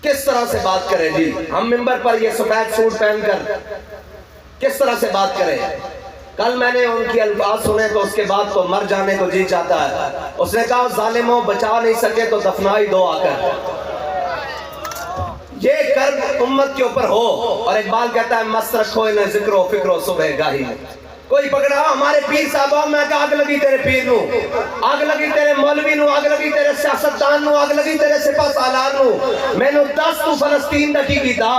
کس طرح سے بات کریں جی؟ ہم ممبر پر یہ سفید سوٹ پہن کر کس طرح سے بات کریں؟ کل میں نے ان کی الفاظ سنے تو اس کے بعد تو مر جانے کو جی چاہتا ہے. اس نے کہا ظالموں بچا نہیں سکے تو دفنائی دو آ کر. یہ کرب امت کے اوپر ہو. اور اقبال کہتا ہے مست رکھو انہیں ذکر و فکر و صبح گاہی. کوئی پکڑا ہمارے پیر صاحبہ میں کہ آگ لگی تیرے پیر نو، آگ لگی تیرے مولوی نو، آگ لگی تیرے سیاستدان نو، آگ لگی تیرے سپاہ سالار نو. میں نو 10 تو فلسطین دا کی کیتا.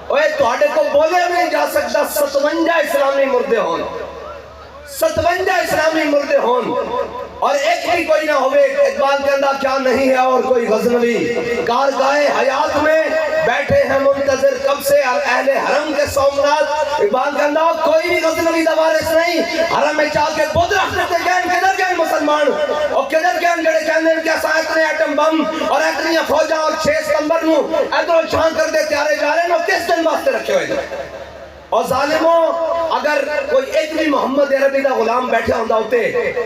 اوے توڑے کو بولے نہیں جا سکتا 57 اسلامی مردے ہون، 57 اسلامی مردے ہون اور ایک بھی کوئی نہ ہوئے. اقبال کے اندر کیا نہیں ہے اور کوئی غزنوی کارگاہ حیات میں بیٹھے ہیں منتظر کب سے اہل حرم کے سومنات. اقبال کے اندر کوئی بھی غزنوی دا وارث نہیں. حرم میں چاہ کے بود رکھتے تھے گئن کدھر گئن مسلمان اور کدھر گئن جڑے کہنے ان کے ساتھ نے ایٹم بم اور ایٹنیاں فوجاں اور 6 ستمبر نو ادھر چھان کر دے تیارے جا رہے ہیں. کس دن واسطے رکھے ہوئے تھے؟ اور ظالموں اگر کوئی ایک بھی محمد عربی دا غلام بیٹھے ہوندہ ہوتے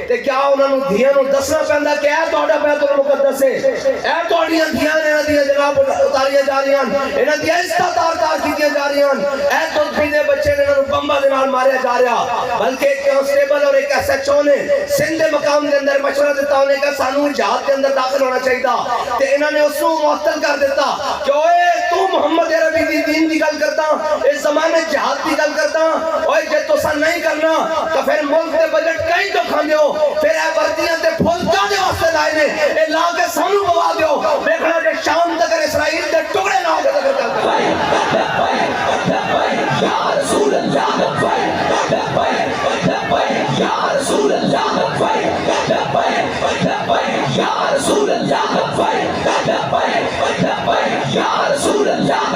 تے کیا انہوں نے دھیاں نو دسنا پہندہ کہ اے توڑا بیت المقدس ہے، اے توڑیاں دھیاں انہاں دیاں جناب اتاریاں جا رہی ہیں، انہاں دیاں استطار کار کیتیاں جا رہی ہیں، اے تو پیدے بچے نے انہوں بمبا دنال ماریا جا رہا. بلکہ ایک کانسٹیبل اور ایک ایس ایچ او نے سندھ مقام کے اندر مشورہ دیتا ہونے کا سانو جہاد کے اندر داخل ہونا چاہیے تھا. تے انہوں نے اس کو معطل کر دیتا کہ اوے تو محمد عربی دی دین دی گل کرتا اس زمانے جہاد کی گل کرتا اوے جے تو سن نہیں کرنا تو پھر ملک دے بجٹ کہیں تو کھان دیو. پھر اے بردیاں تے پھول کیا دے واسطے لائے نے اے لا کے سانو بوا دیو. دیکھنا کہ شام تک اسرائیل دے ٹکڑے نہ ہو کے تک کرتا یا رسول اللہ یا رسول اللہ یا رسول اللہ یا رسول اللہ.